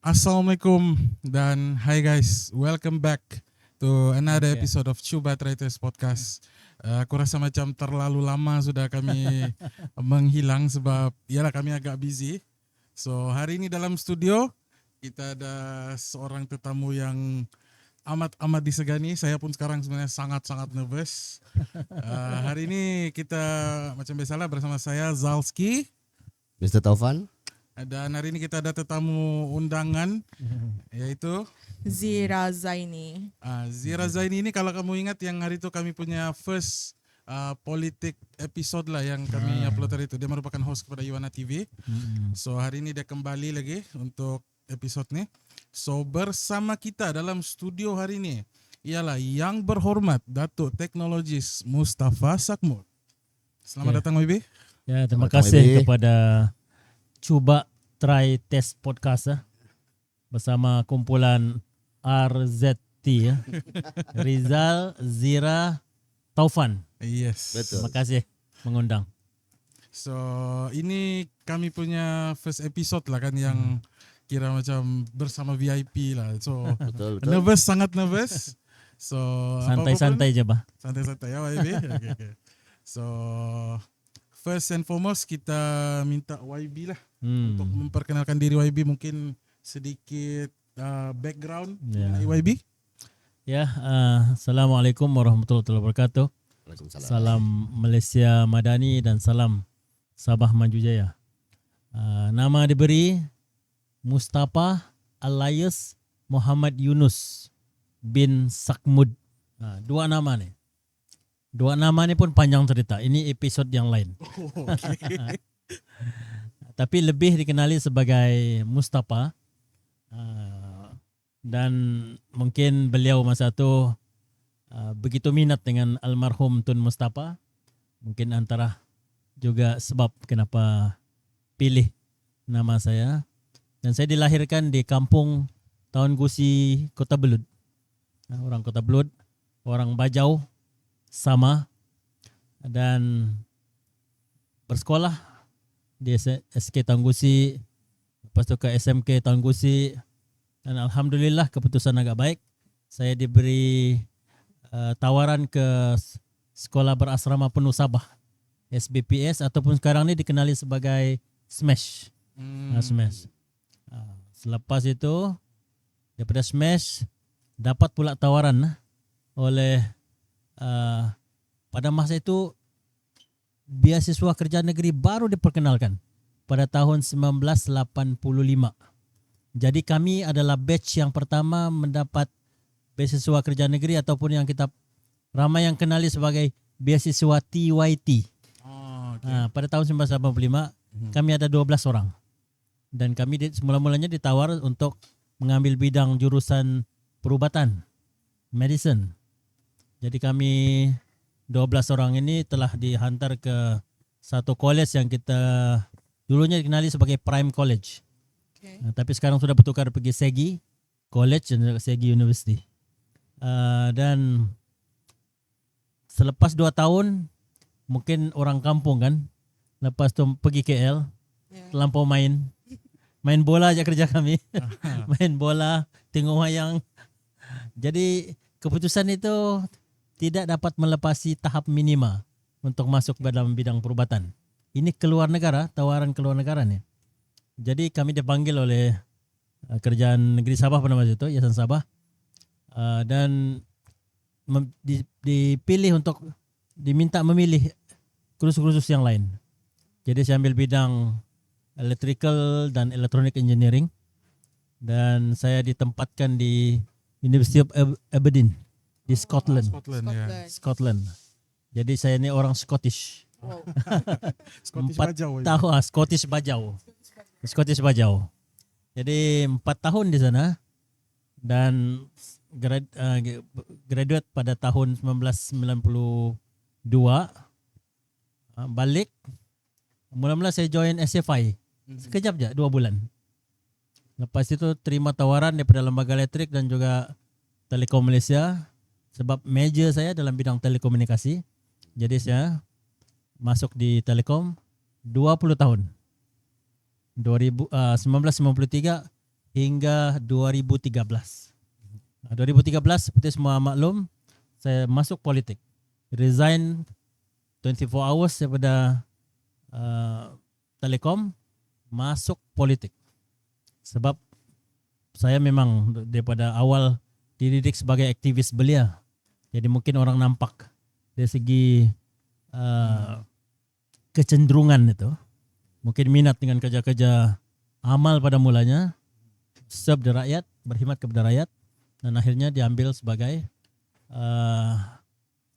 Assalamualaikum dan hi guys, welcome back to another episode of Cuba Traders Podcast. Aku rasa macam terlalu lama sudah kami menghilang sebab ialah kami agak busy. So hari ini dalam studio kita ada seorang tetamu yang amat disegani. Saya pun sekarang sebenarnya sangat nervous. Hari ini kita macam biasalah bersama saya Zalski, Mr. Taufan. dan hari ini kita ada tetamu undangan yaitu Zira Zaini. Zira Zaini ini kalau kamu ingat yang hari itu kami punya first politik episode lah yang kami upload hari itu. Dia merupakan host kepada Iwana TV. So hari ini dia kembali lagi untuk episode ni. So bersama kita dalam studio hari ini ialah yang berhormat Datuk Teknologis Mustafa Sakmur. Selamat datang WB. Ya, terima Selamat kasih datang, kepada Cuba Try Test Podcast bersama kumpulan RZT Rizal, Zira, Taufan. Yes. Betul. Terima kasih mengundang. So ini kami punya first episode lah kan yang kira macam bersama VIP lah. So Betul. nervous, sangat nervous. So Santai-santai je, bah. santai-santai ya YB. Okay. So first and foremost kita minta YB lah untuk memperkenalkan diri YB, mungkin sedikit background mengenai YB. Ya, Assalamualaikum warahmatullahi wabarakatuh. Waalaikumsalam. Salam Malaysia Madani dan salam Sabah Maju Jaya. Nama diberi Mustafa alias Muhammad Yunus bin Sakmud. Dua nama ni. Dua nama ni pun panjang cerita. Ini episod yang lain. Tapi lebih dikenali sebagai Mustafa. Dan mungkin beliau masa tu begitu minat dengan almarhum Tun Mustafa. Mungkin antara juga sebab kenapa pilih nama saya. Dan saya dilahirkan di kampung Taun Gusi, Kota Belud. Orang Kota Belud, orang Bajau sama, dan bersekolah di SK Taun Gusi, lepas tu ke SMK Taun Gusi, dan alhamdulillah keputusan agak baik. Saya diberi tawaran ke Sekolah Berasrama Penuh Sabah, SBPS, ataupun sekarang ni dikenali sebagai SMASH. SMASH. Selepas itu daripada SMASH dapat pula tawaran oleh pada masa itu beasiswa kerja negeri baru diperkenalkan pada tahun 1985. Jadi kami adalah batch yang pertama mendapat beasiswa kerja negeri ataupun yang kita ramai yang kenali sebagai beasiswa TYT. Pada tahun 1985 kami ada 12 orang. Dan kami semula-mulanya ditawar untuk mengambil bidang jurusan perubatan, medicine. Jadi kami 12 orang ini telah dihantar ke satu college yang kita dulunya dikenali sebagai Prime College. Okay. Tapi sekarang sudah bertukar pergi Segi College dan juga Segi University. Dan selepas 2 tahun, mungkin orang kampung kan, lepas tu pergi KL, terlampau main bola aja kerja kami. Main bola, tengok wayang. Jadi keputusan itu tidak dapat melepasi tahap minima untuk masuk dalam bidang perubatan. Ini keluar negara, tawaran keluar negara ni. Jadi kami dipanggil oleh Kerajaan Negeri Sabah pada masa itu, Yayasan Sabah, dan dipilih untuk diminta memilih kursus-kursus yang lain. Jadi saya ambil bidang electrical dan electronic engineering, dan saya ditempatkan di University of Aberdeen di Scotland. Scotland. Jadi saya ni orang Scottish. Wow. Scottish 4 Bajau. tahun Scottish Bajau. Jadi 4 tahun di sana dan graduate pada tahun 1992. Balik. Mula-mula saya join SFI. Sekejap je, 2 bulan. Lepas itu terima tawaran daripada Lembaga Elektrik dan juga Telekom Malaysia sebab major saya dalam bidang telekomunikasi. Jadi saya masuk di Telekom 20 tahun. 1993 hingga 2013. 2013 seperti semua maklum, saya masuk politik. Resign 24 hours daripada Telekom, masuk politik. Sebab saya memang daripada awal dididik sebagai aktivis belia. Jadi mungkin orang nampak dari segi kecenderungan itu. Mungkin minat dengan kerja-kerja amal pada mulanya, serve the rakyat, berkhidmat kepada rakyat, dan akhirnya diambil sebagai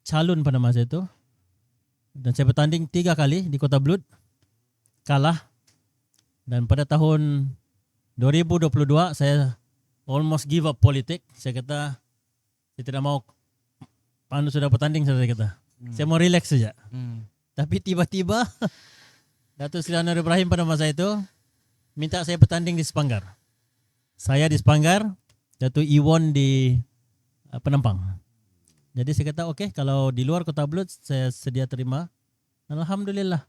calon pada masa itu. Dan saya bertanding 3 kali di Kota Belud, kalah. Dan pada tahun 2022 saya almost give up politik. Saya kata saya tidak mau, Pandu sudah bertanding, saya kata. Saya mau relax saja. Tapi tiba-tiba Datuk Seri Anwar Ibrahim pada masa itu minta saya bertanding di Sepanggar. Saya di Sepanggar, Datuk Iwon di Penampang. Jadi saya kata okey, kalau di luar Kota Belud saya sedia terima. Alhamdulillah.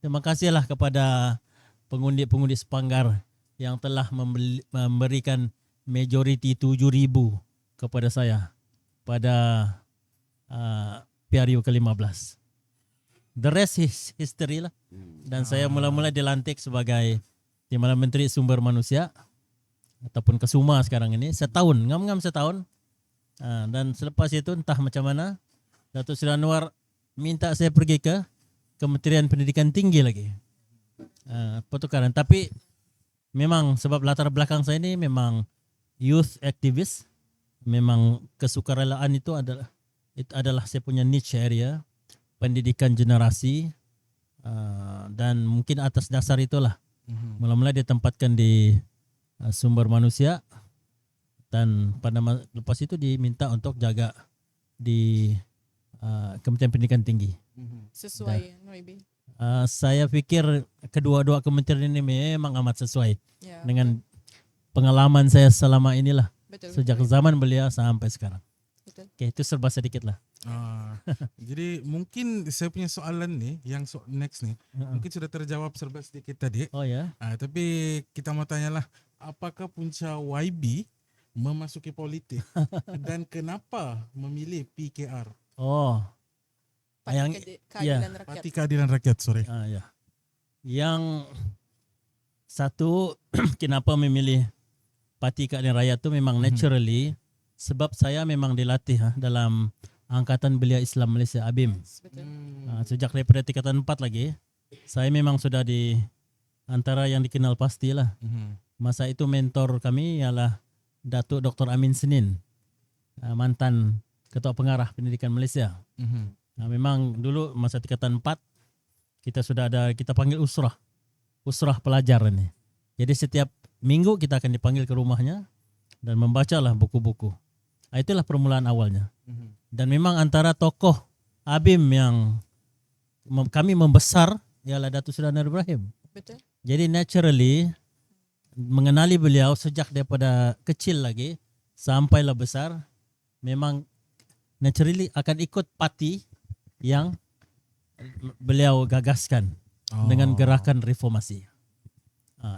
Terima kasihlah kepada pengundi-pengundi Sepanggar yang telah memberikan majoriti 7,000 kepada saya pada PRU ke-15. The rest is history lah. Dan saya mula-mula dilantik sebagai Timbalan Menteri Sumber Manusia ataupun Kesuma sekarang ini. Setahun, ngam-ngam setahun. Dan selepas itu entah macam mana Datuk Seri Anwar minta saya pergi ke Kementerian Pendidikan Tinggi lagi. Pertukaran. Tapi memang sebab latar belakang saya ini memang youth activist. Memang kesukarelaan itu adalah saya punya niche area, pendidikan generasi, dan mungkin atas dasar itulah mula-mula ditempatkan di sumber manusia, dan pada lepas itu diminta untuk jaga di Kementerian Pendidikan Tinggi. Sesuai, maybe. Saya pikir kedua-dua kementerian ini memang amat sesuai Yeah. dengan pengalaman saya selama inilah, Betul. sejak zaman belia sampai sekarang. Betul. Oke, itu serba sedikit lah. Jadi mungkin saya punya soalan nih, yang next nih, mungkin sudah terjawab serba sedikit tadi. Oh ya. Tapi kita mau tanyalah, apakah punca YB memasuki politik dan kenapa memilih PKR? Oh. Keadilan rakyat. Parti Keadilan Rakyat, sorry. Ya. Yang satu kenapa memilih Parti Keadilan Rakyat itu memang naturally sebab saya memang dilatih dalam Angkatan Belia Islam Malaysia ABIM. Betul. Sejak daripada tingkatan 4 lagi, saya memang sudah di antara yang dikenal pastilah. Masa itu mentor kami ialah Datuk Dr. Amin Senin, mantan Ketua Pengarah Pendidikan Malaysia. Memang dulu masa tingkatan 4 kita sudah ada, kita panggil usrah pelajar ini. Jadi setiap minggu kita akan dipanggil ke rumahnya dan membacalah buku-buku. Itulah permulaan awalnya. Dan memang antara tokoh ABIM yang kami membesar ialah Datuk Seri Anwar Ibrahim. Betul. Jadi naturally mengenali beliau sejak daripada kecil lagi sampailah besar, memang naturally akan ikut parti yang beliau gagaskan dengan gerakan reformasi.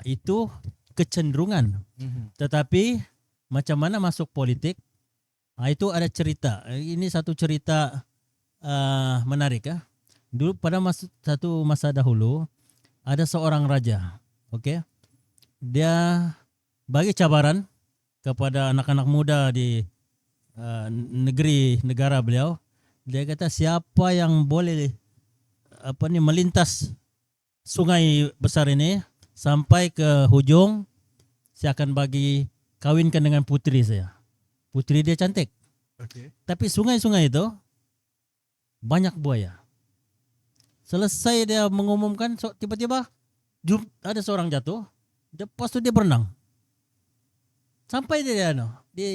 Itu kecenderungan. Tetapi macam mana masuk politik? Itu ada cerita. Ini satu cerita menarik. Dulu pada satu masa dahulu ada seorang raja. Okey. Dia bagi cabaran kepada anak-anak muda di negara beliau. Dia kata siapa yang boleh melintas sungai besar ini sampai ke hujung, saya akan bagi kawinkan dengan putri saya. Putri dia cantik. Okay. Tapi sungai-sungai itu banyak buaya. Selesai dia mengumumkan, tiba-tiba ada seorang jatuh. Lepas tu dia berenang. Sampai dia di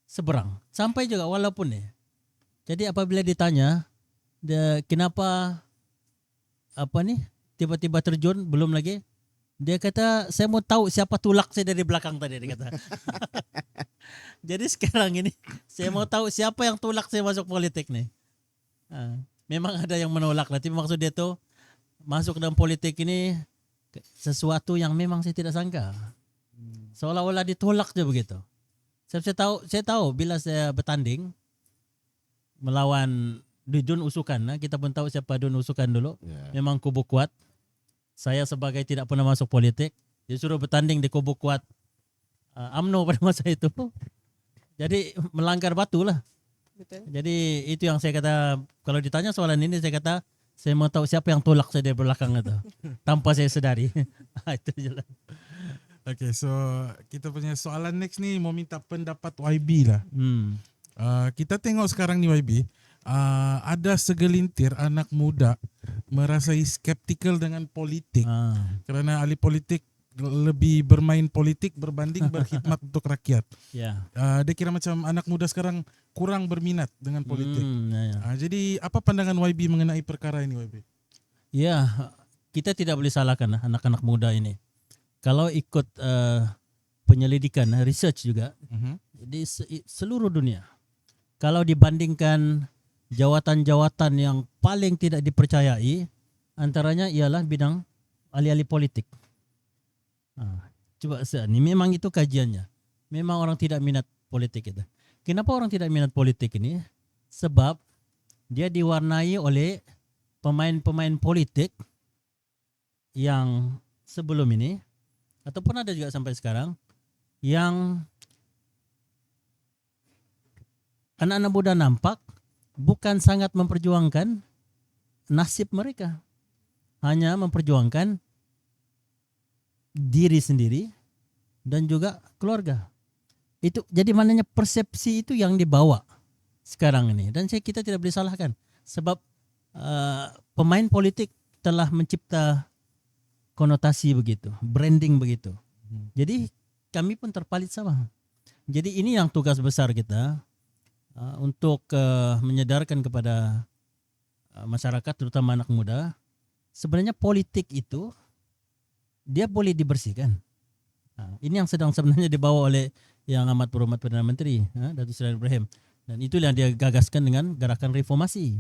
seberang. Sampai juga walaupun ni. Jadi apabila ditanya kenapa tiba-tiba terjun, belum lagi, dia kata saya mau tahu siapa tulak saya dari belakang tadi, dia kata. Jadi sekarang ini saya mau tahu siapa yang tulak saya masuk politik nih. Memang ada yang menolak, tapi maksud dia tu masuk dalam politik ini sesuatu yang memang saya tidak sangka. seolah-olah ditolak je begitu. Saya tahu bila saya bertanding melawan di Dun Usukan, kita pun tahu siapa Dun Usukan dulu. Memang kubu kuat. Saya sebagai tidak pernah masuk politik, disuruh bertanding di kubu kuat UMNO pada masa itu. Jadi melanggar batu lah. Betul. Jadi itu yang saya kata, kalau ditanya soalan ini saya kata, saya mau tahu siapa yang tolak saya dari belakang itu. Tanpa saya sedari. Itu jelas. Okay, so kita punya soalan next nih, mau minta pendapat YB lah. Kita tengok sekarang nih YB, ada segelintir anak muda merasai skeptikal dengan politik kerana ahli politik lebih bermain politik berbanding berkhidmat untuk rakyat. Ya. Dia kira macam anak muda sekarang kurang berminat dengan politik. Ya. Jadi apa pandangan YB mengenai perkara ini YB? Ya, kita tidak boleh salahkan anak-anak muda ini. Kalau ikut penyelidikan, research juga, di seluruh dunia, kalau dibandingkan jawatan-jawatan yang paling tidak dipercayai, antaranya ialah bidang ahli-ahli politik. Coba ini memang itu kajiannya. Memang orang tidak minat politik itu. Kenapa orang tidak minat politik ini? Sebab dia diwarnai oleh pemain-pemain politik yang sebelum ini, ataupun ada juga sampai sekarang, yang anak-anak muda nampak bukan sangat memperjuangkan nasib mereka. Hanya memperjuangkan diri sendiri dan juga keluarga. Itu jadi maknanya persepsi itu yang dibawa sekarang ini, dan kita tidak boleh salahkan sebab pemain politik telah mencipta konotasi begitu, branding begitu. Jadi kami pun terpalit sama. Jadi ini yang tugas besar kita untuk menyedarkan kepada masyarakat, terutama anak muda, sebenarnya politik itu dia boleh dibersihkan. Ini yang sedang sebenarnya dibawa oleh yang amat berhormat Perdana Menteri Datuk Seri Ibrahim, dan itulah yang dia gagaskan dengan gerakan reformasi.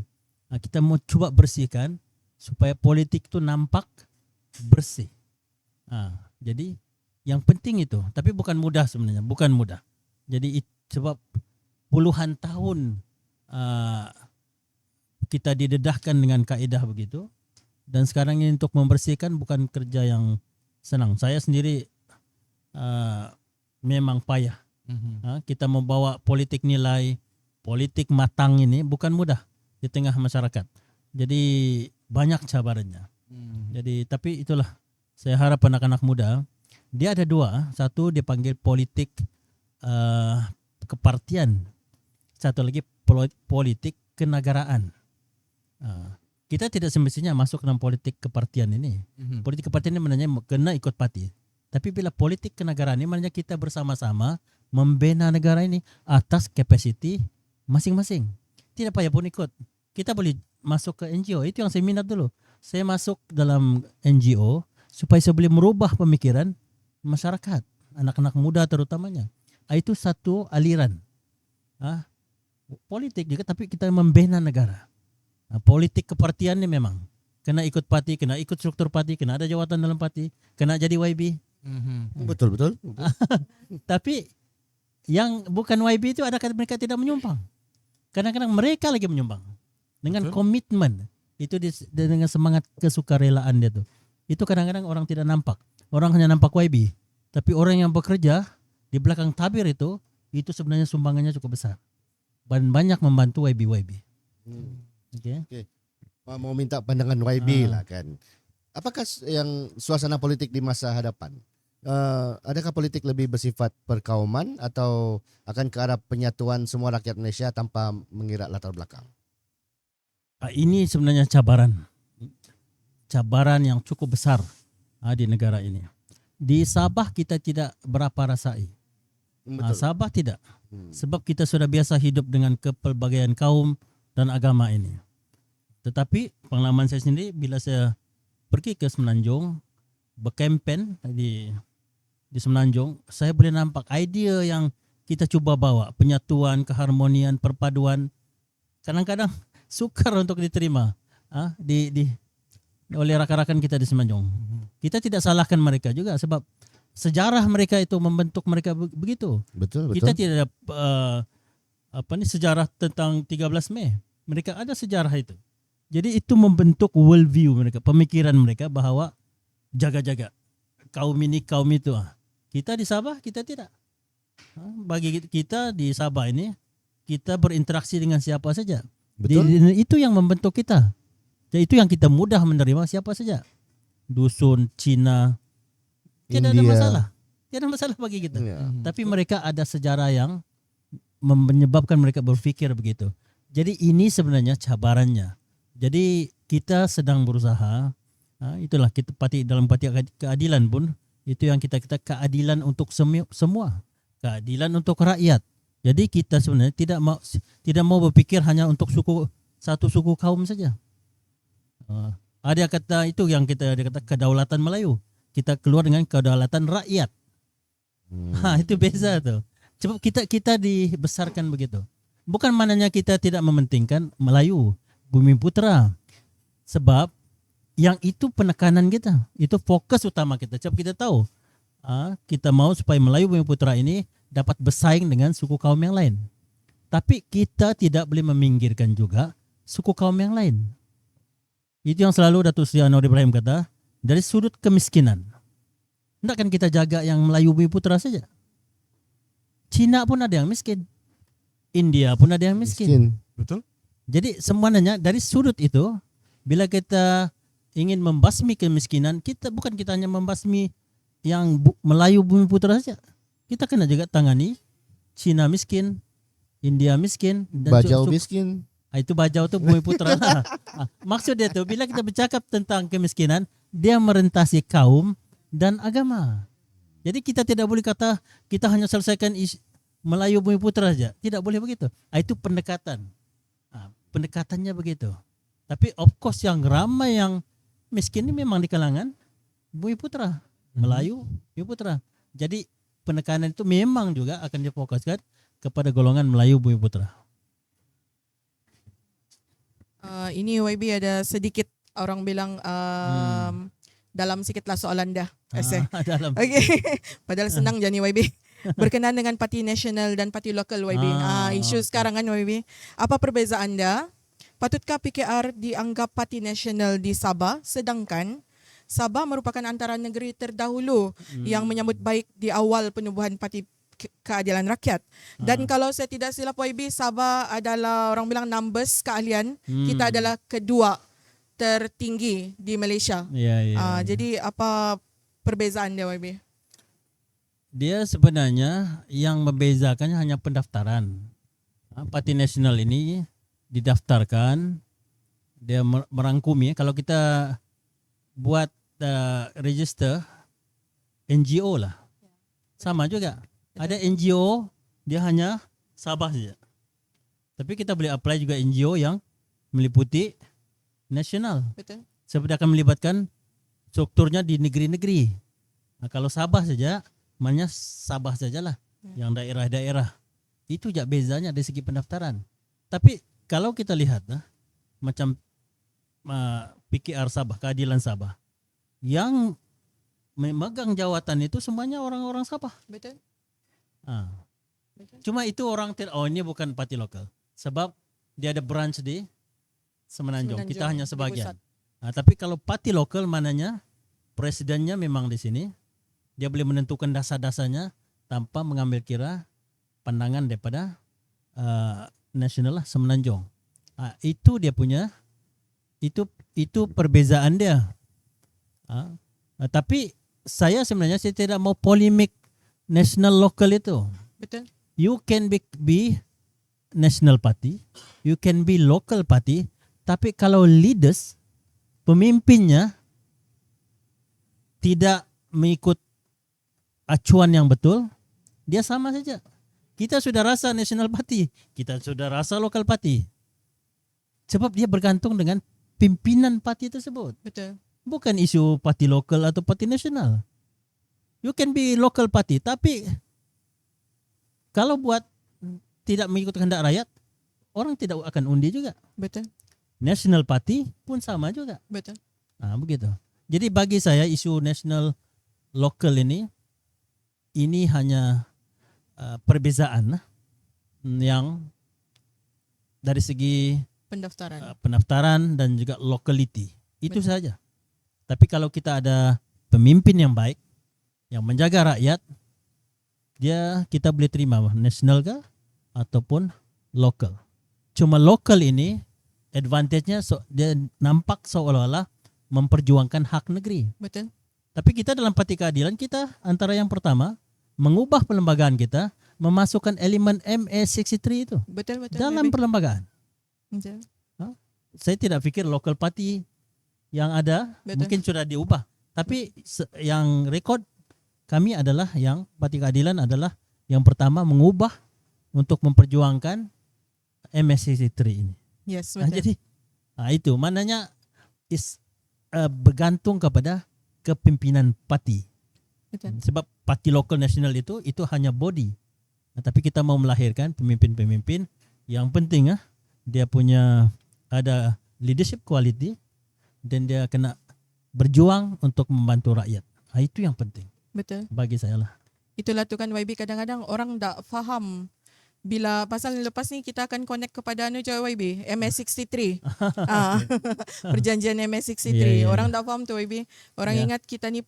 Kita mau coba bersihkan supaya politik itu nampak bersih. Jadi yang penting itu, tapi bukan mudah sebenarnya, bukan mudah. Jadi sebab puluhan tahun kita didedahkan dengan kaedah begitu, dan sekarang ini untuk membersihkan bukan kerja yang senang. Saya sendiri memang payah. Kita membawa politik nilai, politik matang ini bukan mudah di tengah masyarakat. Jadi banyak cabarannya. Jadi tapi itulah, saya harap anak-anak muda, dia ada dua, satu dipanggil politik kepartian, satu lagi politik kenegaraan. Kita tidak semestinya masuk dalam politik kepartian ini. Politik kepartian ini maknanya kena ikut parti. Tapi bila politik kenegaraan ini maknanya kita bersama-sama membina negara ini atas kapasiti masing-masing. Tidak payah pun ikut. Kita boleh masuk ke NGO. Itu yang saya minat dulu. Saya masuk dalam NGO supaya saya boleh merubah pemikiran masyarakat, anak-anak muda terutamanya. Itu satu aliran. Politik juga, tapi kita membina negara. Politik kepartian ini memang kena ikut parti, kena ikut struktur parti, kena ada jawatan dalam parti, kena jadi YB. Betul. Tapi yang bukan YB itu ada kata mereka tidak menyumbang. Kadang-kadang mereka lagi menyumbang dengan komitmen itu, dengan semangat kesukarelaan dia tuh. Itu kadang-kadang orang tidak nampak. Orang hanya nampak YB, tapi orang yang bekerja di belakang tabir itu sebenarnya sumbangannya cukup besar. Dan banyak membantu YB. Okay. Mau minta pandangan YB lah kan. Apakah yang suasana politik di masa hadapan? Adakah politik lebih bersifat perkauman atau akan ke arah penyatuan semua rakyat Malaysia tanpa mengira latar belakang? Ini sebenarnya cabaran yang cukup besar di negara ini. Di Sabah kita tidak berapa rasai. Sabah tidak. Sebab kita sudah biasa hidup dengan kepelbagaian kaum dan agama ini. Tetapi pengalaman saya sendiri bila saya pergi ke Semenanjung, berkempen di Semenanjung, saya boleh nampak idea yang kita cuba bawa, penyatuan, keharmonian, perpaduan, kadang-kadang sukar untuk diterima oleh rakan-rakan kita di Semenanjung. Kita tidak salahkan mereka juga sebab sejarah mereka itu membentuk mereka begitu. Betul. Kita tidak ada sejarah tentang 13 Mei. Mereka ada sejarah itu. Jadi itu membentuk world view mereka, pemikiran mereka bahwa jaga-jaga kaum ini kaum itu. Kita di Sabah kita tidak. Bagi kita di Sabah ini kita berinteraksi dengan siapa saja. Betul. Itu yang membentuk kita. Jadi itu yang kita mudah menerima siapa saja. Dusun, Cina, tidak ada India. masalah. Tidak ada masalah bagi kita. Ya. Tapi mereka ada sejarah yang menyebabkan mereka berpikir begitu. Jadi ini sebenarnya cabarannya. Jadi kita sedang berusaha, itulah kita dalam parti keadilan pun itu yang kita keadilan untuk semua, keadilan untuk rakyat. Jadi kita sebenarnya tidak mau berpikir hanya untuk satu suku kaum saja. Ada kata itu yang kita kata kedaulatan Melayu. Kita keluar dengan kedaulatan rakyat. Itu beza tuh. Sebab kita dibesarkan begitu. Bukan maknanya kita tidak mementingkan Melayu, Bumi Putra. Sebab yang itu penekanan kita, itu fokus utama kita. Sebab kita tahu, kita mau supaya Melayu Bumi Putra ini dapat bersaing dengan suku kaum yang lain. Tapi kita tidak boleh meminggirkan juga suku kaum yang lain. Itu yang selalu Datuk Seri Anwar Ibrahim kata, dari sudut kemiskinan. Tidak kan kita jaga yang Melayu Bumi Putra saja. Cina pun ada yang miskin. India pun ada yang miskin. Betul? Jadi semuanya dari sudut itu, bila kita ingin membasmi kemiskinan, kita hanya membasmi yang Melayu Bumi Putra saja. Kita kena juga tangani Cina miskin, India miskin, dan Bajau miskin. Itu Bajau tu Bumi Putra lah. Maksud dia tu bila kita bercakap tentang kemiskinan, dia merentasi kaum dan agama. Jadi kita tidak boleh kata kita hanya selesaikan Melayu Bumi Putra saja. Tidak boleh begitu. Itu pendekatan. Pendekatannya begitu. Tapi of course yang ramai yang miskin ini memang di kalangan Bumi Putra, Melayu Bumi Putra. Jadi penekanan itu memang juga akan difokuskan kepada golongan Melayu Bumi Putra. Ini YB ada sedikit orang bilang dalam sikitlah soalan dah. Dalam. Okay. Padahal senang je ni YB. Berkenaan dengan parti nasional dan parti lokal YB. Isu sekarang kan YB. Apa perbezaan anda? Patutkah PKR dianggap parti nasional di Sabah sedangkan Sabah merupakan antara negeri terdahulu yang menyambut baik di awal penubuhan Parti Keadilan Rakyat. Dan kalau saya tidak silap YB, Sabah adalah orang bilang numbers keahlian, kita adalah kedua tertinggi di Malaysia. Jadi apa perbezaan dia YB? Dia sebenarnya yang membezakannya hanya pendaftaran. Parti nasional ini didaftarkan, dia merangkumi. Kalau kita buat register NGO lah, sama juga. Ada NGO dia hanya Sabah saja. Tapi kita boleh apply juga NGO yang meliputi nasional. Betul. Sebab dia akan melibatkan strukturnya di negeri-negeri. Kalau Sabah saja, maknanya Sabah sajalah, yang daerah-daerah. Itu je bezanya dari segi pendaftaran. Tapi kalau kita lihat macam PKR Sabah, Keadilan Sabah, yang memegang jawatan itu semuanya orang-orang Sabah. Betul. Cuma itu orang ini bukan parti lokal. Sebab dia ada branch di Semenanjung. Kita hanya sebagian. Tapi kalau parti lokal mananya presidennya memang di sini, dia boleh menentukan dasar-dasarnya tanpa mengambil kira pandangan daripada nasional lah, Semenanjung. Itu dia punya, itu perbezaan dia. Tapi saya sebenarnya tidak mau polemik national lokal itu. Betul. You can be national party, you can be local party, tapi kalau leaders, pemimpinnya tidak mengikut acuan yang betul, dia sama saja. Kita sudah rasa national party, kita sudah rasa local party. Sebab dia bergantung dengan pimpinan parti tersebut. Betul. Bukan isu parti lokal atau parti nasional. You can be local party, tapi kalau buat tidak mengikut kehendak rakyat, orang tidak akan undi juga. Betul. National party pun sama juga. Betul. Begitu. Jadi bagi saya isu national lokal ini ini hanya perbezaan yang dari segi Pendaftaran. pendaftaran dan juga locality. Itu saja. Tapi kalau kita ada pemimpin yang baik, yang menjaga rakyat, kita boleh terima nasional kah ataupun lokal. Cuma lokal ini advantage-nya dia nampak seolah-olah memperjuangkan hak negeri. Betul. Tapi kita dalam Parti Keadilan, kita antara yang pertama mengubah perlembagaan kita, memasukkan elemen MA63 itu Betul. dalam YB. perlembagaan. Betul. Saya tidak fikir local party yang ada Betul. mungkin sudah diubah. Tapi yang rekod kami adalah yang Parti Keadilan adalah yang pertama mengubah untuk memperjuangkan MA63 ini. Yes, Nah, betul. jadi itu maknanya bergantung kepada kepimpinan parti. Betul. Sebab parti lokal nasional itu hanya body. Nah, tapi kita mau melahirkan pemimpin-pemimpin yang penting dia punya ada leadership quality dan dia kena berjuang untuk membantu rakyat. Itu yang penting Betul. bagi saya lah. Itulah tu kan YB, kadang-kadang orang tak faham bila pasal lepas ni kita akan connect kepada YB MS63. Perjanjian MS63. Ya. Orang tak faham tu YB. Orang Ya. ingat kita ni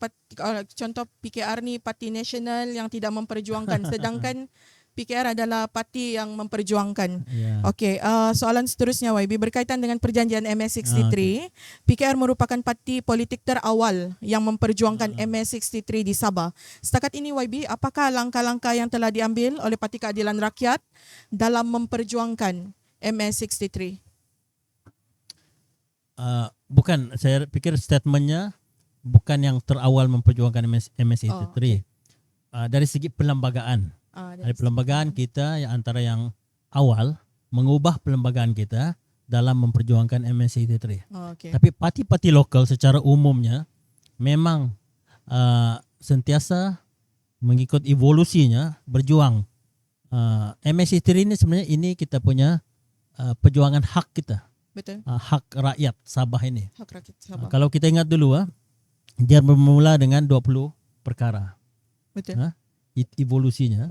contoh PKR ni parti nasional yang tidak memperjuangkan, sedangkan PKR adalah parti yang memperjuangkan. Ya. Okey, soalan seterusnya YB berkaitan dengan perjanjian MS63. PKR merupakan parti politik terawal yang memperjuangkan MS63 di Sabah. Setakat ini YB, apakah langkah-langkah yang telah diambil oleh Parti Keadilan Rakyat dalam memperjuangkan MS63? Bukan, saya pikir statementnya bukan yang terawal memperjuangkan MS63. Dari segi perlembagaan. Dari perlembagaan kita yang antara yang awal mengubah perlembagaan kita dalam memperjuangkan MS63. Okay. Tapi parti-parti lokal secara umumnya memang sentiasa mengikut evolusinya berjuang. MS63 ini sebenarnya ini kita punya perjuangan hak kita. Betul. Hak rakyat Sabah ini. Hak rakyat Sabah. Kalau kita ingat dulu dia bermula dengan 20 perkara. Betul. Evolusinya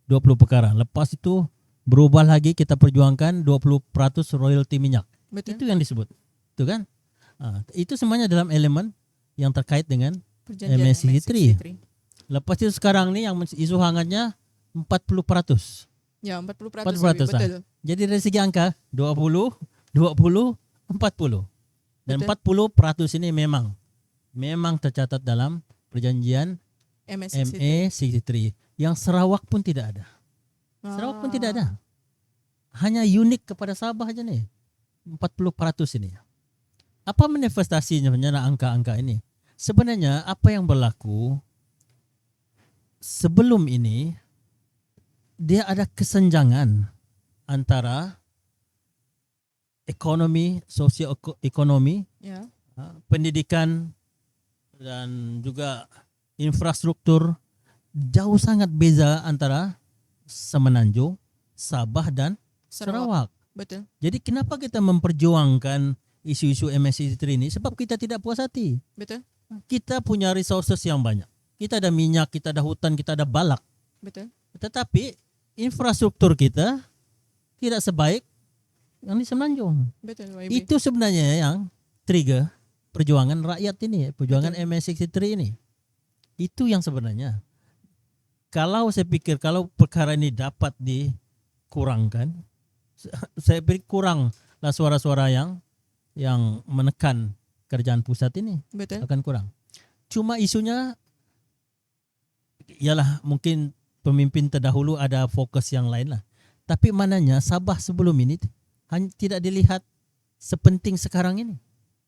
20 perkara. Lepas itu berubah lagi, kita perjuangkan 20% royalti minyak. Betul. Itu yang disebut. Itu kan? Itu semuanya dalam elemen yang terkait dengan Perjanjian MS63. Lepas itu sekarang ni yang isu hangatnya 40%. Ya, 40%. 40%. Betul. Jadi dari segi angka 20, 40. Dan Betul. 40% ini memang tercatat dalam perjanjian MS63. MA63 yang Sarawak pun tidak ada. Sarawak pun tidak ada. Hanya unik kepada Sabah aja nih. 40% ini. Apa manifestasinya sebenarnya angka-angka ini? Sebenarnya apa yang berlaku sebelum ini, dia ada kesenjangan antara ekonomi, sosioekonomi, Ya. pendidikan dan juga infrastruktur jauh sangat beza antara Semenanjung, Sabah dan Sarawak. Betul. Jadi kenapa kita memperjuangkan isu-isu MS63 ini? Sebab kita tidak puas hati. Betul. Kita punya resources yang banyak. Kita ada minyak, kita ada hutan, kita ada balak. Betul. Tetapi infrastruktur kita tidak sebaik yang di Semenanjung. Betul. YB. Itu sebenarnya yang trigger perjuangan rakyat ini, perjuangan MS63 ini. Itu yang sebenarnya. Kalau saya pikir kalau perkara ini dapat dikurangkan, saya pikir kuranglah suara-suara yang menekan kerjaan pusat ini. Betul. Akan kurang. Cuma isunya ialah mungkin pemimpin terdahulu ada fokus yang lain lah. Tapi mananya Sabah sebelum ini tidak dilihat sepenting sekarang ini.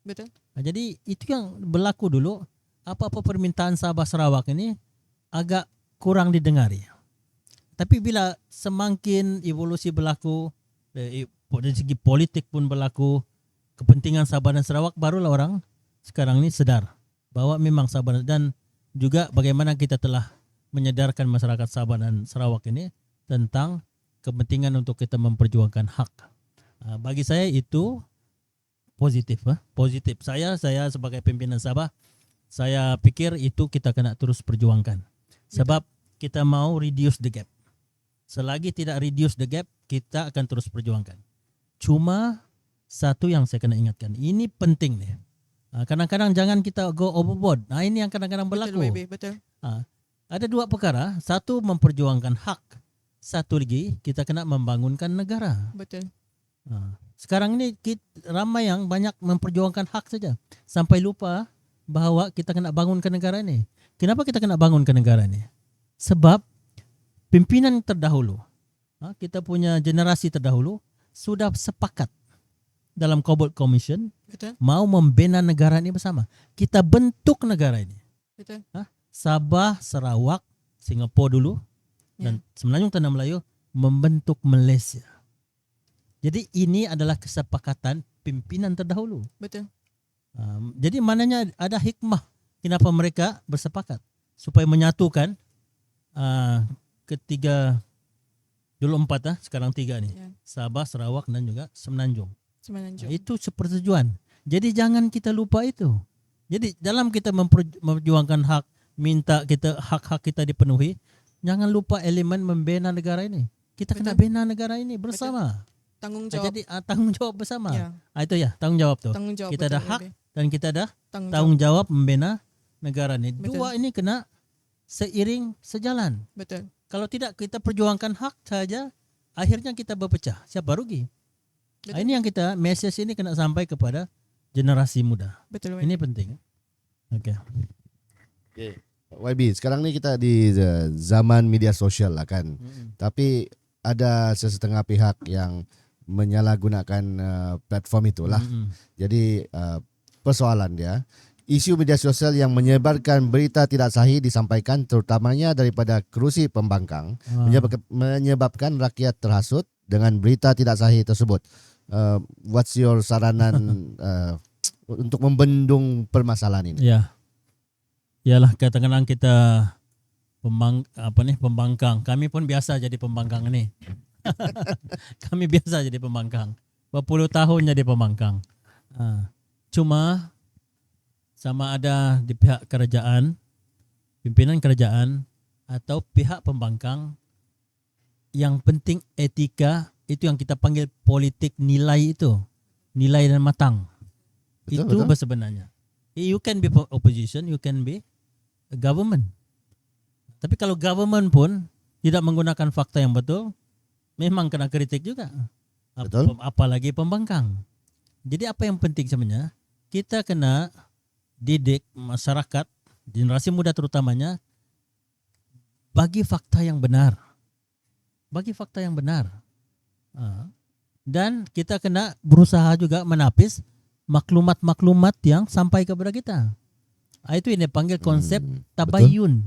Betul. Jadi itu yang berlaku dulu. Apa-apa permintaan Sabah Sarawak ini agak kurang didengari. Tapi bila semakin evolusi berlaku, dari segi politik pun berlaku, kepentingan Sabah dan Sarawak, barulah orang sekarang ini sadar bahwa memang Sabah, dan juga bagaimana kita telah menyadarkan masyarakat Sabah dan Sarawak ini tentang kepentingan untuk kita memperjuangkan hak. Bagi saya itu positif. Positif. Saya sebagai pimpinan Sabah, saya pikir itu kita kena terus perjuangkan. Sebab kita mau reduce the gap. Selagi tidak reduce the gap, kita akan terus perjuangkan. Cuma satu yang saya kena ingatkan, ini penting nih. Kadang-kadang jangan kita go overboard. Ini yang kadang-kadang berlaku. Betul, YB, betul. Ada dua perkara, satu memperjuangkan hak, satu lagi kita kena membangunkan negara. Betul. Sekarang ini ramai yang banyak memperjuangkan hak saja, sampai lupa bahawa kita kena bangunkan negara ini. Kenapa kita kena bangunkan negara ini? Sebab pimpinan terdahulu, kita punya generasi terdahulu sudah sepakat dalam Cobalt Commission Betul. mau membina negara ini bersama. Kita bentuk negara ini. Betul. Sabah, Sarawak, Singapura dulu, dan Semenanjung Tanah Melayu membentuk Malaysia. Jadi ini adalah kesepakatan pimpinan terdahulu. Betul. Jadi maknanya ada hikmah kenapa mereka bersepakat supaya menyatukan ketiga, dulu 4 sekarang 3 nih. Ya. Sabah, Sarawak dan juga Semenanjung. Semenanjung. Itu sepersetujuan. Jadi jangan kita lupa itu. Jadi dalam kita memperjuangkan hak, minta kita hak-hak kita dipenuhi, jangan lupa elemen membina negara ini. Kita kena bina negara ini bersama. Tanggung jawab. Jadi tanggung jawab bersama. Ya. Itu ya, tanggung jawab tuh. Tanggung jawab. Kita ada betul, hak YB. dan kita ada Tanggung tanggung jawab membina negara ini. Betul. Dua ini kena seiring sejalan. Betul. Kalau tidak kita perjuangkan hak saja, akhirnya kita berpecah. Siapa rugi? Betul. Ini yang kita message ini kena sampai kepada generasi muda. Betul. YB. Ini penting. Oke. YB, sekarang ni kita di zaman media sosial lah kan. Tapi ada sesetengah pihak yang menyalahgunakan platform itulah. Jadi persoalan dia, isu media sosial yang menyebarkan berita tidak sahih disampaikan terutamanya daripada kerusi pembangkang menyebabkan rakyat terhasut dengan berita tidak sahih tersebut. What's your saranan untuk membendung permasalahan ini? Ya. Yalah, katakanlah kita pembangkang. Kami pun biasa jadi pembangkang ini. Kami biasa jadi pembangkang. Berpuluh tahun jadi pembangkang. Cuma sama ada di pihak kerajaan, pimpinan kerajaan atau pihak pembangkang, yang penting etika, itu yang kita panggil politik nilai itu. Nilai dan matang. Itu sebenarnya. You can be opposition, you can be a government. Tapi kalau government pun tidak menggunakan fakta yang betul, memang kena kritik juga. Betul. Apalagi pembangkang. Jadi apa yang penting sebenarnya, kita kena didik masyarakat, generasi muda terutamanya, bagi fakta yang benar. Bagi fakta yang benar. Dan kita kena berusaha juga menapis maklumat-maklumat yang sampai kepada kita. Itu ini panggil konsep tabayyun.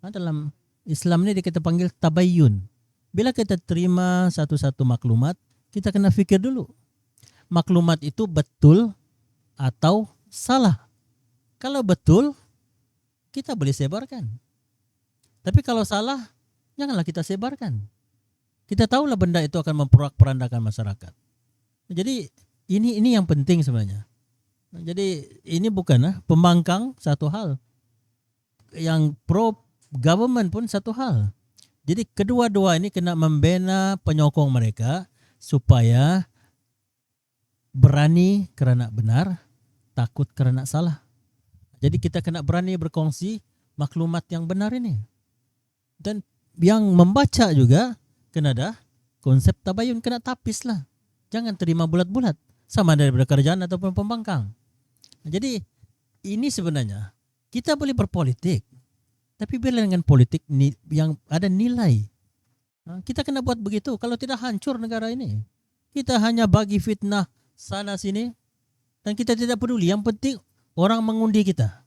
Dalam Islam ini kita panggil tabayyun. Bila kita terima satu-satu maklumat, kita kena fikir dulu. Maklumat itu betul atau salah. Kalau betul, kita boleh sebarkan. Tapi kalau salah, janganlah kita sebarkan. Kita tahulah benda itu akan memporak-porandakan masyarakat. Jadi ini yang penting sebenarnya. Jadi ini bukan pembangkang satu hal. Yang pro government pun satu hal. Jadi kedua-dua ini kena membina penyokong mereka supaya berani kerana benar, takut kerana salah. Jadi kita kena berani berkongsi maklumat yang benar ini. Dan yang membaca juga kena ada konsep tabayun, kena tapis lah. Jangan terima bulat-bulat. Sama daripada kerajaan ataupun pembangkang. Jadi ini sebenarnya kita boleh berpolitik. Tapi bila dengan politik yang ada nilai. Kita kena buat begitu. Kalau tidak hancur negara ini. Kita hanya bagi fitnah sana sini. Dan kita tidak peduli. Yang penting orang mengundi kita.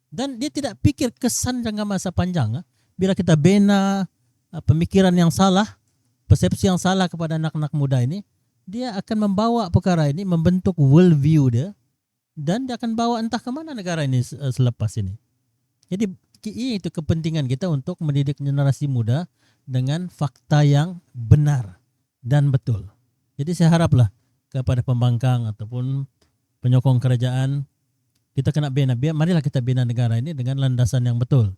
Dan dia tidak pikir kesan jangka masa panjang. Bila kita bina pemikiran yang salah, persepsi yang salah kepada anak-anak muda ini, dia akan membawa perkara ini, membentuk world view dia, dan dia akan bawa entah ke mana negara ini selepas ini. Jadi ini itu kepentingan kita untuk mendidik generasi muda dengan fakta yang benar dan betul. Jadi saya haraplah kepada pembangkang ataupun penyokong kerajaan, kita kena bina, marilah kita bina negara ini dengan landasan yang betul.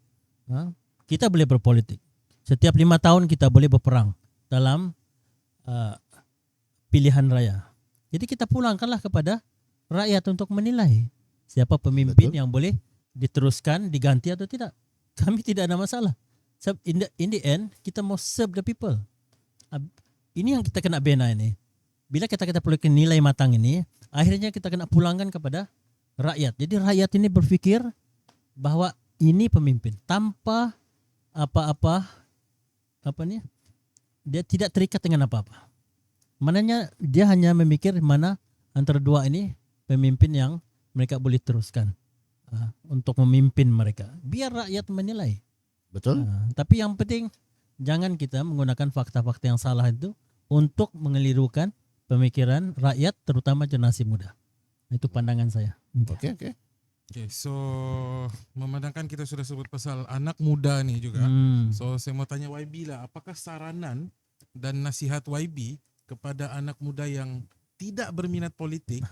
kita boleh berpolitik. Setiap 5 tahun kita boleh berperang dalam pilihan raya. Jadi kita pulangkanlah kepada rakyat untuk menilai siapa pemimpin yang boleh diteruskan, diganti atau tidak. Kami tidak ada masalah. Sebab in the end, kita mau serve the people. Ini yang kita kena bina ini. Bila kita perlu nilai matang ini, akhirnya kita kena pulangkan kepada rakyat. Jadi rakyat ini berfikir bahwa ini pemimpin tanpa dia tidak terikat dengan apa-apa. Mananya dia hanya memikir mana antara dua ini pemimpin yang mereka boleh teruskan untuk memimpin mereka. Biar rakyat menilai. Betul? Tapi yang penting jangan kita menggunakan fakta-fakta yang salah itu untuk mengelirukan pemikiran rakyat, terutama generasi muda. Itu pandangan saya. Oke. Okay, so memandangkan kita sudah sebut pasal anak muda nih juga. So saya mau tanya YB lah, apakah saranan dan nasihat YB kepada anak muda yang tidak berminat politik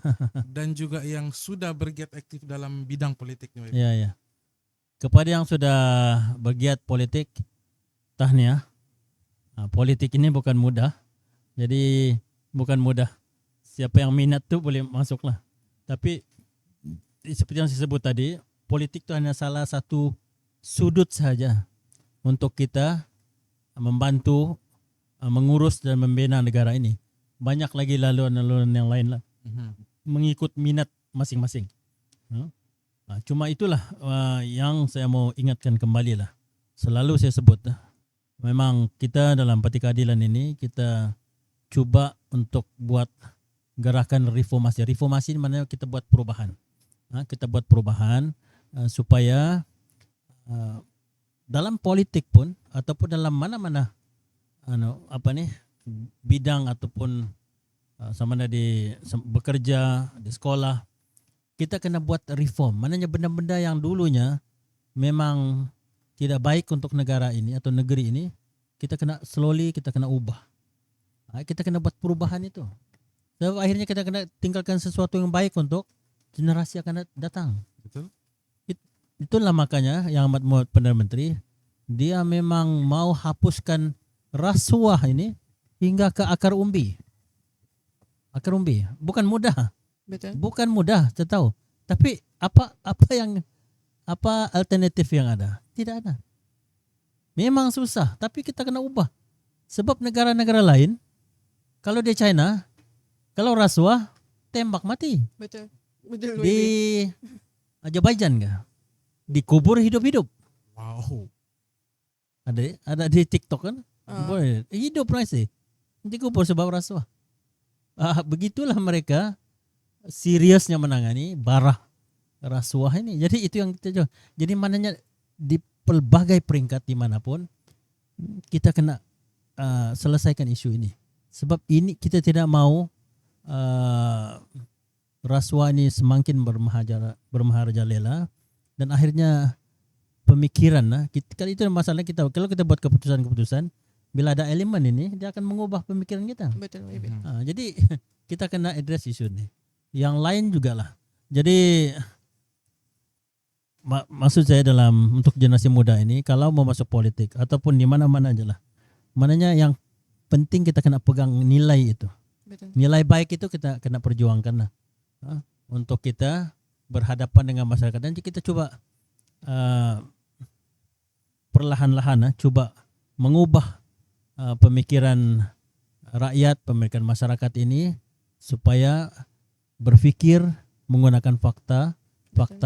dan juga yang sudah bergiat aktif dalam bidang politik nih YB? Ya. Kepada yang sudah bergiat politik, tahniah. Politik ini bukan mudah. Jadi bukan mudah. Siapa yang minat tuh boleh masuklah. Tapi seperti yang saya sebut tadi, politik itu hanya salah satu sudut saja untuk kita membantu mengurus dan membina negara ini. Banyak lagi laluan-laluan yang lain lah, mengikut minat masing-masing. Cuma itulah yang saya mau ingatkan kembali lah. Selalu saya sebut, memang kita dalam Parti Keadilan ini kita cuba untuk buat gerakan reformasi. Reformasi ini maknanya kita buat perubahan. Kita buat perubahan supaya dalam politik pun ataupun dalam mana-mana bidang ataupun sama ada di bekerja, di sekolah, kita kena buat reform. Maknanya benda-benda yang dulunya memang tidak baik untuk negara ini atau negeri ini, kita kena slowly kita kena ubah. Kita kena buat perubahan itu. Sebab akhirnya kita kena tinggalkan sesuatu yang baik untuk generasi akan datang. Betul. Itulah makanya yang amat muat Perdana Menteri, dia memang mau hapuskan rasuah ini hingga ke akar umbi. Akar umbi. Bukan mudah. Betul. Bukan mudah, saya tahu. Tapi apa alternatif yang ada? Tidak ada. Memang susah, tapi kita kena ubah. Sebab negara-negara lain, kalau di China, kalau rasuah, tembak mati. Betul YB. Di Azerbaijan enggak? Dikubur hidup-hidup. Wow. Ada di TikTok kan? Boleh. Hidup masih. Dikubur sebab rasuah. Begitulah mereka seriusnya menangani barah rasuah ini. Jadi itu yang kita coba. Jadi maknanya di pelbagai peringkat dimanapun kita kena selesaikan isu ini. Sebab ini kita tidak mau rasuah ini semakin bermaharajalela dan akhirnya pemikiran kalau itu masalah kita, kalau kita buat keputusan-keputusan, bila ada elemen ini dia akan mengubah pemikiran kita. Betul YB. Jadi kita kena address isu ini. Yang lain juga lah. Jadi maksud saya dalam untuk generasi muda ini, kalau mau masuk politik ataupun di mana-mana aja lah, maknanya yang penting kita kena pegang nilai itu. Betul. Nilai baik itu kita kena perjuangkan lah. Untuk kita berhadapan dengan masyarakat, dan kita coba perlahan-lahan coba mengubah pemikiran rakyat, pemikiran masyarakat ini supaya berpikir menggunakan fakta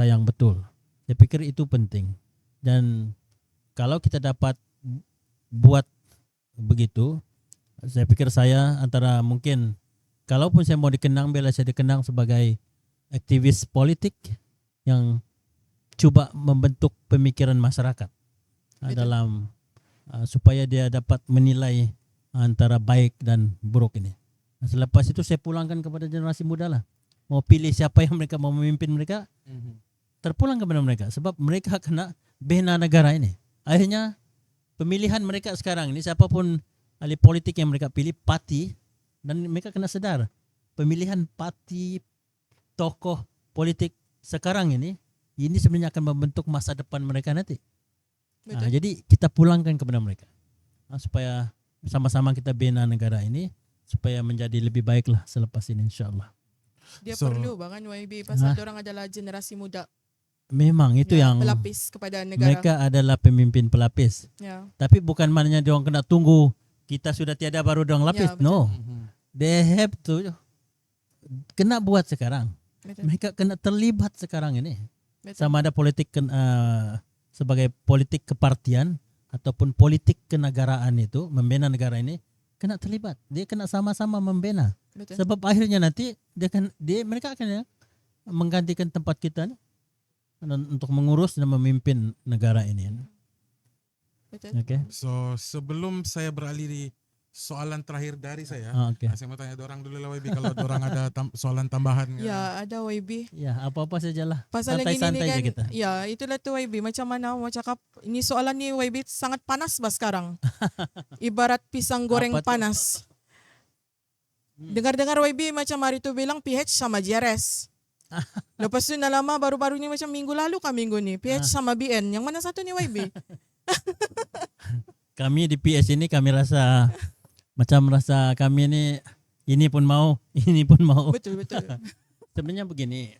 yang betul. Saya pikir itu penting. Dan kalau kita dapat buat begitu, saya pikir saya antara mungkin, kalaupun saya mau dikenang, bila saya dikenang sebagai aktivis politik yang coba membentuk pemikiran masyarakat dalam supaya dia dapat menilai antara baik dan buruk ini. Selepas itu saya pulangkan kepada generasi muda lah. Mau pilih siapa yang mereka mau memimpin mereka, terpulang kepada mereka. Sebab mereka kena bina negara ini. Akhirnya pemilihan mereka sekarang ini, siapapun ahli politik yang mereka pilih, parti, dan mereka kena sedar pemilihan parti, tokoh politik sekarang ini sebenarnya akan membentuk masa depan mereka nanti. Betul. Jadi kita pulangkan kepada mereka supaya sama-sama kita bina negara ini supaya menjadi lebih baik lah selepas ini insyaAllah. Dia So- perlu bahkan YB pasal orang adalah generasi muda. Memang itu yang pelapis kepada negara. mereka adalah pemimpin pelapis. Ya. Tapi bukan maknanya diorang kena tunggu kita sudah tiada baru diorang lapis. Ya, betul. No. They have to kena buat sekarang. Betul. Mereka kena terlibat sekarang ini. Betul. Sama ada politik sebagai politik kepartian ataupun politik kenegaraan itu membina negara ini kena terlibat. Dia kena sama-sama membina. Betul. Sebab akhirnya nanti mereka akan menggantikan tempat kita nih untuk mengurus dan memimpin negara ini. Betul. Oke. So sebelum saya beralih di soalan terakhir dari saya, Oke. saya mau tanya orang dulu lah YB kalau orang ada soalan tambahan. Ya, ada YB. Ya, apa-apa sajalah. Pasal lagi Santai-santai ini aja kan, kita. ya itulah tu YB. Macam mana mau cakap, ini soalan ni YB sangat panas bah sekarang. Ibarat pisang goreng Apa tu? panas. Dengar-dengar YB macam hari tu bilang PH sama JRS. Lepas tu lama baru-baru ni macam minggu lalu minggu ni. PH sama BN. Yang mana satu ni YB? Kami di PS ini kami rasa kami ini pun mau, ini pun mau. Betul. Sebenarnya begini,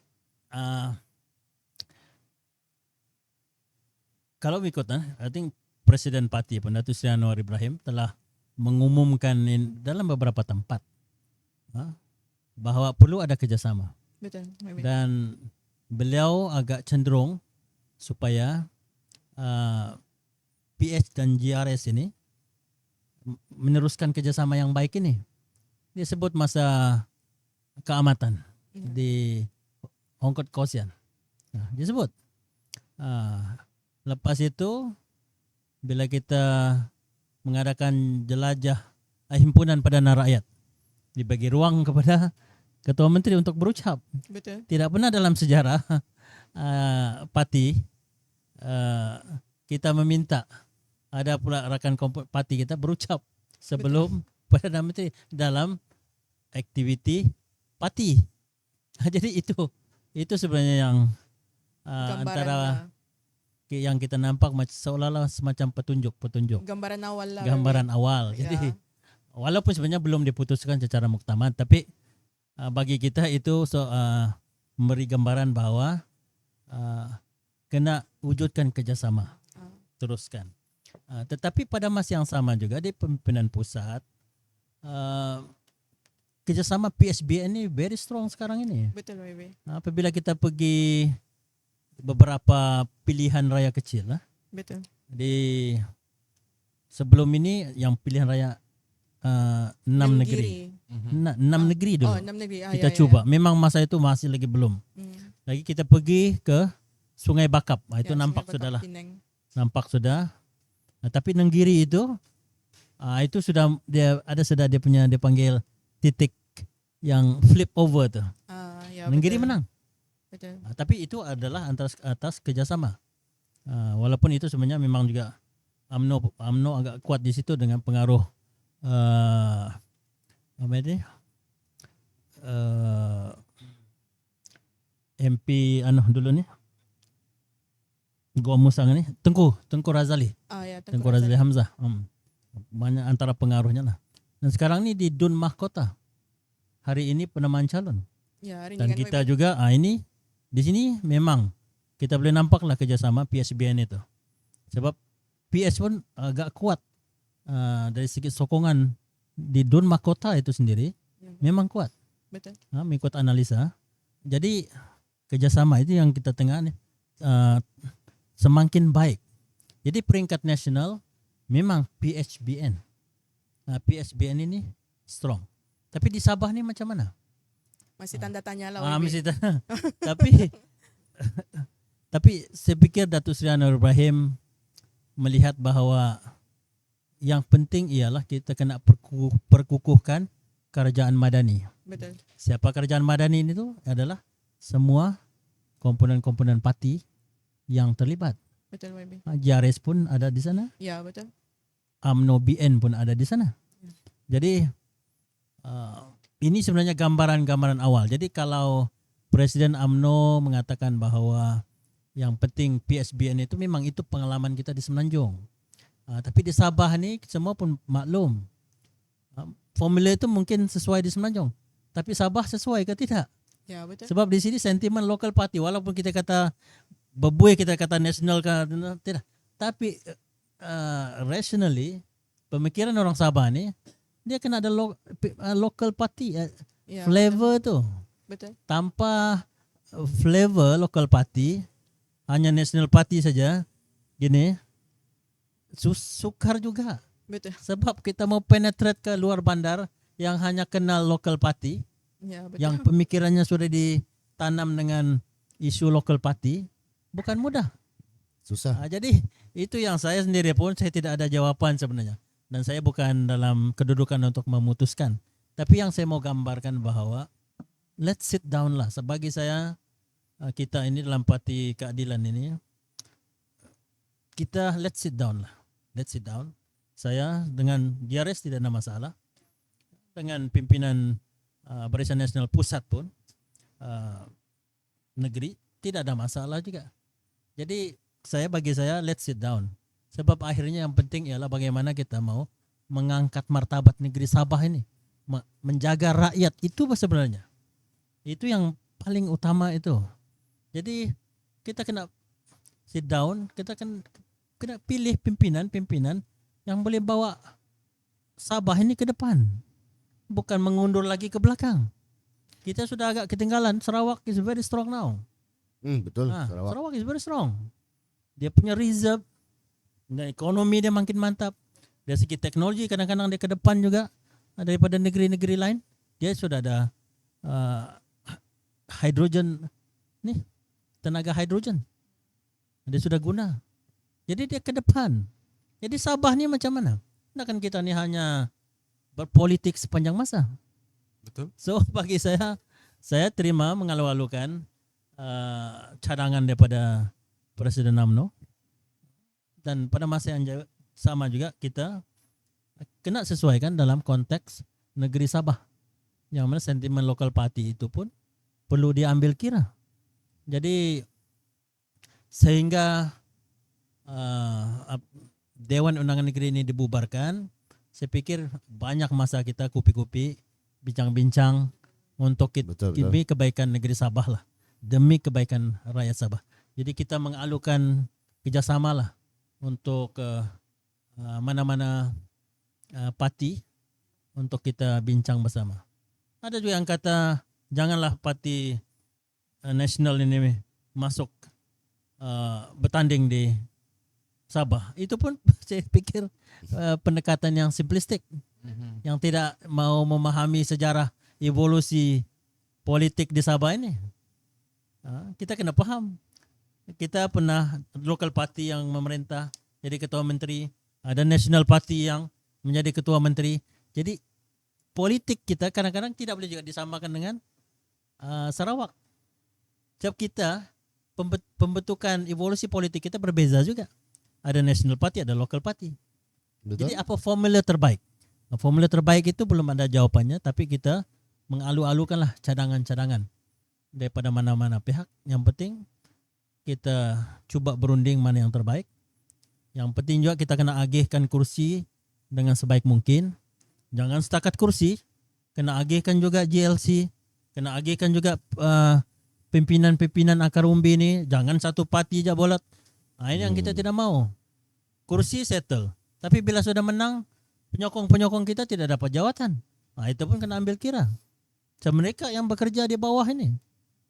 kalau ikut, I think Presiden Parti Datuk Seri Anwar Ibrahim telah mengumumkan dalam beberapa tempat bahwa perlu ada kerjasama. Betul. YB. Dan beliau agak cenderung supaya PS dan GRS ini meneruskan kerjasama yang baik ini. Dia sebut masa keamatan di Hongkot Kosian. Dia sebut. Lepas itu bila kita mengadakan jelajah himpunan Perdana Rakyat, dibagi ruang kepada Ketua Menteri untuk berucap. Betul. Tidak pernah dalam sejarah parti kita meminta ada pula rakan parti kita berucap sebelum Perdana Menteri dalam aktiviti parti. Jadi itu sebenarnya yang antara yang kita nampak seolah-olah semacam petunjuk. Gambaran awal lah. Gambaran awal. Jadi walaupun sebenarnya belum diputuskan secara muktamad, tapi bagi kita itu memberi gambaran bahwa kena wujudkan kerjasama, teruskan. Tetapi pada masa yang sama juga di pimpinan pusat kerjasama PSBN ini very strong sekarang ini. Betul YB. Apabila kita pergi beberapa pilihan raya kecil Betul. di sebelum ini yang pilihan raya 6 negeri. 6 negeri dulu. 6 negeri. Kita cuba. Memang masa itu masih lagi belum. Lagi kita pergi ke Sungai Bakap. Itu nampak sudah lah. Nampak sudah. Tapi Nenggiri itu sudah dia panggil titik yang flip over tu. Nenggiri menang. Betul. Tapi itu adalah atas kerjasama. Walaupun itu sebenarnya memang juga UMNO agak kuat di situ dengan pengaruh MP dulu ni Gua Musang ni Tengku Razali. Tengku Razali Hamzah. Banyak antara pengaruhnya lah. Dan sekarang ni di Dun Mahkota. Hari ini penamaan calon. Dan kita juga ini di sini memang kita boleh nampaklah kerjasama PSBN itu. Sebab PS pun agak kuat dari segi sokongan di Dun Mahkota itu sendiri memang kuat. Betul. Mengikut analisa. Jadi kerjasama itu yang kita tengah ni semakin baik. Jadi peringkat nasional memang PSBN. PSBN ini strong. Tapi di Sabah ni macam mana? Masih tanda tanya lah. Masih tanda. Tapi saya pikir Datuk Seri Anwar Ibrahim melihat bahawa yang penting ialah kita kena perkukuhkan kerajaan madani. Betul. Siapa kerajaan madani ini tu adalah semua komponen-komponen parti yang terlibat. Betul YB. JRS pun ada di sana. Ya, betul. UMNO BN pun ada di sana. Jadi ini sebenarnya gambaran-gambaran awal. Jadi kalau Presiden UMNO mengatakan bahawa Yang penting PSBN itu memang itu pengalaman kita di Semenanjung. Tapi di Sabah ni semua pun maklum. Formula itu mungkin sesuai di Semenanjung. Tapi Sabah sesuai ke tidak? Ya, betul. Sebab di sini sentimen local party, walaupun kita kata bebuih, kita kata national ke tidak. Tapi rationally pemikiran orang Sabah ni dia kena ada local party Ya, flavor tu. betul. Tanpa flavor local party, hanya national party saja, gini, sukar juga. Betul. Sebab kita mau penetrate ke luar bandar yang hanya kenal local party, Ya, betul. yang pemikirannya sudah ditanam dengan isu local party, bukan mudah. Susah. Jadi itu yang saya sendiri pun saya tidak ada jawaban sebenarnya. Dan saya bukan dalam kedudukan untuk memutuskan. Tapi yang saya mau gambarkan bahwa let's sit down lah. Sebagai saya, kita ini dalam parti keadilan ini, kita let's sit down lah. Let's sit down. Saya dengan GRS tidak ada masalah. Dengan pimpinan Barisan Nasional Pusat pun, negeri, tidak ada masalah juga. Jadi bagi saya let's sit down. Sebab akhirnya yang penting ialah bagaimana kita mau mengangkat martabat negeri Sabah ini. Menjaga rakyat itu sebenarnya. Itu yang paling utama itu. Jadi kita kena sit down, kita kena pilih pimpinan yang boleh bawa Sabah ini ke depan. Bukan mengundur lagi ke belakang. Kita sudah agak ketinggalan. Sarawak is very strong now. Betul. Sarawak. Sarawak is very strong. Dia punya reserve, dan ekonomi dia makin mantap. Dari segi teknologi kadang-kadang dia ke depan juga daripada negeri-negeri lain. Dia sudah ada hidrogen nih, tenaga hidrogen. Dia sudah guna. Jadi dia ke depan. Jadi Sabah ni macam mana? Kan kita ni hanya berpolitik sepanjang masa. Betul. So bagi saya terima mengalu-alukan cadangan daripada Presiden UMNO, dan pada masa yang sama juga kita kena sesuaikan dalam konteks negeri Sabah, yang mana sentimen local party itu pun perlu diambil kira. Jadi sehingga Dewan Undangan Negeri ini dibubarkan, saya pikir banyak masa kita kupi-kupi, bincang-bincang untuk demi kebaikan negeri Sabah lah, demi kebaikan rakyat Sabah. Jadi kita mengalukan kerjasama lah untuk mana-mana parti untuk kita bincang bersama. Ada juga yang kata janganlah parti nasional ini masuk bertanding di Sabah. Itu pun saya pikir pendekatan yang simplistik, yang tidak mau memahami sejarah evolusi politik di Sabah ini. Kita kena faham. Kita pernah local party yang memerintah jadi ketua menteri, ada national party yang menjadi ketua menteri. Jadi politik kita kadang-kadang tidak boleh juga disamakan dengan Sarawak. Sebab kita pembentukan evolusi politik kita berbeza juga. Ada national party, ada local party. Betul. Jadi apa formula terbaik? Formula terbaik itu belum ada jawapannya, tapi kita mengalu-alukanlah cadangan-cadangan daripada mana-mana pihak. Yang penting kita cuba berunding mana yang terbaik. Yang penting juga kita kena agihkan kursi dengan sebaik mungkin. Jangan setakat kursi, kena agihkan juga GLC, kena agihkan juga pimpinan-pimpinan akar umbi ni. Jangan satu parti je bolat. Ini yang kita tidak mau. Kursi settle. Tapi bila sudah menang, penyokong-penyokong kita tidak dapat jawatan. Itu pun kena ambil kira. So, mereka yang bekerja di bawah ini.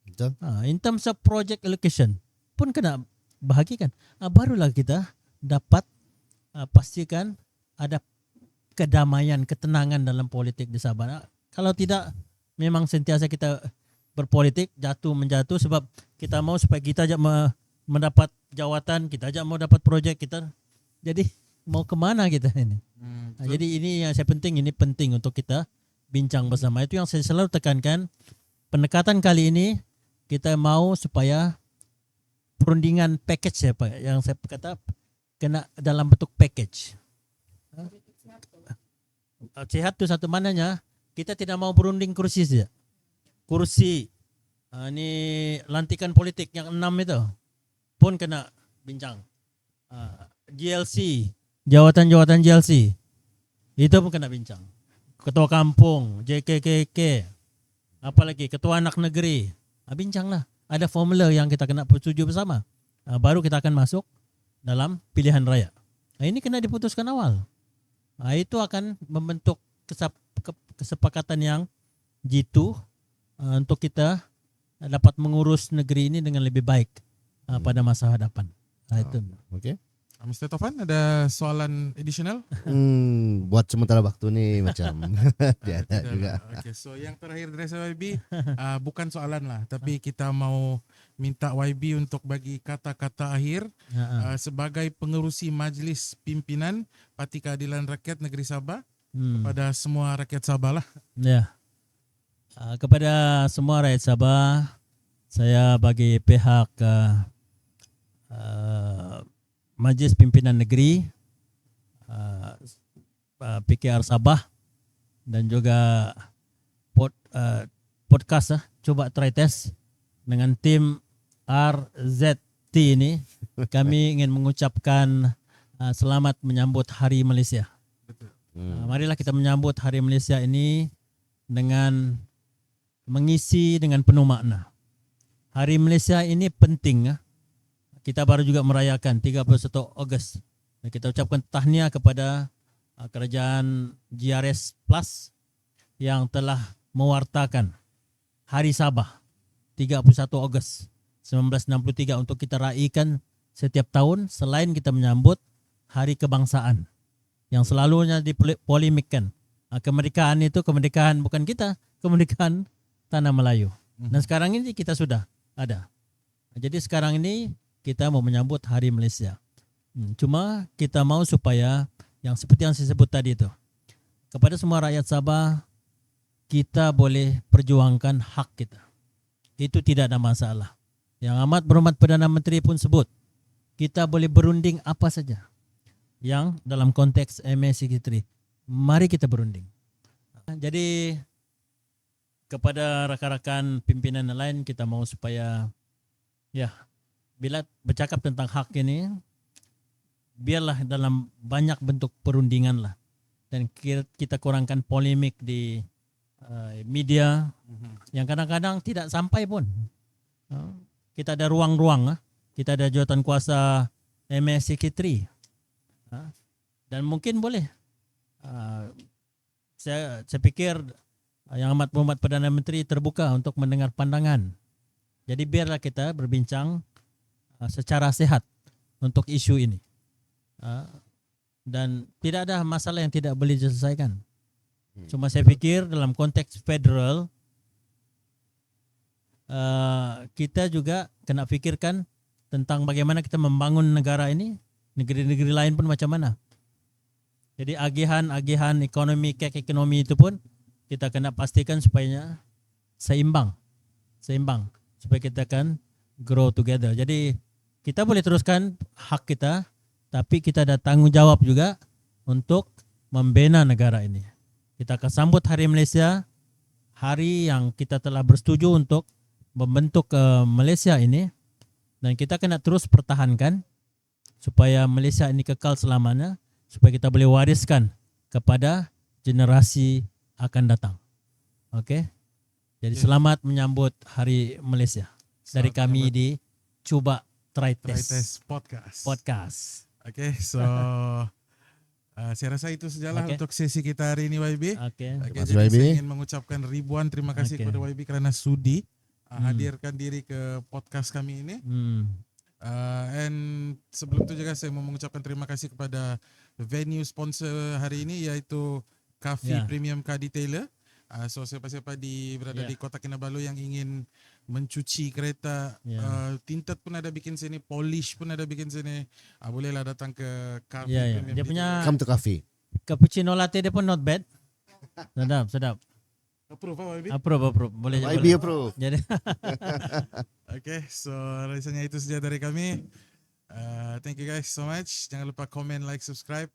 Betul. In terms of project allocation pun kena bahagikan. Barulah kita dapat pastikan ada kedamaian, ketenangan dalam politik di Sabah. Kalau tidak, memang sentiasa kita berpolitik jatuh-menjatuh sebab kita mau supaya kita aja mendapat jawatan, kita aja mau dapat projek kita. Jadi mau kemana kita ini? Jadi ini yang saya penting untuk kita bincang bersama. Itu yang saya selalu tekankan. Pendekatan kali ini kita mau supaya perundingan package ya Pak, yang saya kata kena dalam bentuk package. Sehat tu satu mananya, kita tidak mau berunding kursi saja. Kursi ini lantikan politik yang 6 itu. pun kena bincang. GLC, jawatan-jawatan GLC, itu pun kena bincang. Ketua kampung, JKKK, apalagi ketua anak negeri, bincanglah. Ada formula yang kita kena persetuju bersama. Baru kita akan masuk dalam pilihan raya. Ini kena diputuskan awal. Itu akan membentuk kesepakatan yang jitu untuk kita dapat mengurus negeri ini dengan lebih baik pada masa hadapan. Itu. Okey. Mr. Tovan, ada soalan additional? Buat sementara waktu ni macam dia ada juga. Okay, so yang terakhir dari saya YB, bukan soalan lah, tapi kita mau minta YB untuk bagi kata-kata akhir sebagai pengerusi Majlis Pimpinan Parti Keadilan Rakyat Negeri Sabah kepada semua rakyat Sabah lah. Ya. Kepada semua rakyat Sabah, saya bagi pihak Majlis Pimpinan Negeri, PKR Sabah dan juga podcast Cuba Try Test dengan tim RZT ini, kami ingin mengucapkan selamat menyambut Hari Malaysia. Marilah kita menyambut Hari Malaysia ini dengan mengisi dengan penuh makna. Hari Malaysia ini penting. Kita baru juga merayakan 31 Ogos. Kita ucapkan tahniah kepada kerajaan GRS Plus yang telah mewartakan Hari Sabah 31 Ogos 1963 untuk kita raikan setiap tahun, selain kita menyambut Hari Kebangsaan yang selalunya dipolemikkan. Kemerdekaan itu kemerdekaan bukan kita, kemerdekaan tanah Melayu. Dan sekarang ini kita sudah ada. Jadi sekarang ini kita mau menyambut Hari Malaysia. Cuma kita mau supaya yang seperti yang saya sebut tadi itu, kepada semua rakyat Sabah, kita boleh perjuangkan hak kita. Itu tidak ada masalah. Yang amat berhormat Perdana Menteri pun sebut, kita boleh berunding apa saja. Yang dalam konteks MA63, mari kita berunding. Jadi kepada rakan-rakan pimpinan lain, kita mau supaya bila bercakap tentang hak ini, biarlah dalam banyak bentuk perundingan lah, dan kita kurangkan polemik di media yang kadang-kadang tidak sampai pun. Kita ada ruang-ruang, kita ada jawatan kuasa MA63, dan mungkin boleh. Saya pikir yang amat berhormat Perdana Menteri terbuka untuk mendengar pandangan. Jadi biarlah kita berbincang secara sehat untuk isu ini. Dan tidak ada masalah yang tidak boleh diselesaikan. Cuma saya pikir dalam konteks federal, kita juga kena fikirkan tentang bagaimana kita membangun negara ini. Negeri-negeri lain pun macam mana. Jadi agihan ekonomi, ekonomi itu pun kita kena pastikan supaya seimbang supaya kita kan grow together. Jadi kita boleh teruskan hak kita, tapi kita ada tanggung jawab juga untuk membina negara ini. Kita akan sambut Hari Malaysia, hari yang kita telah bersetuju untuk membentuk Malaysia ini, dan kita kena terus pertahankan supaya Malaysia ini kekal selamanya, supaya kita boleh wariskan kepada generasi akan datang. Okey. Jadi selamat menyambut Hari Malaysia dari kami di Cuba Try Test Podcast. Okay, so saya rasa itu sajalah untuk sesi kita hari ini YB. Terima kasih jadi YB. saya ingin mengucapkan ribuan terima kasih kepada YB kerana sudi hadirkan diri ke podcast kami ini. And sebelum itu juga saya mau mengucapkan terima kasih kepada venue sponsor hari ini, iaitu Cafe Premium Car Detailer. So siapa-siapa berada di Kota Kinabalu yang ingin mencuci kereta, tinted pun ada bikin sini, polish pun ada bikin sini, bolehlah datang ke Cafe Premium. Dia punya Come to Cafe. cappuccino latte dia pun not bad. Sedap. Approve YB? Approve. Boleh. YB approve. Jadi Okay, so rasanya itu saja dari kami. Thank you guys so much. Jangan lupa comment, like, subscribe,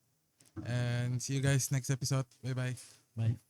and see you guys next episode. Bye. bye.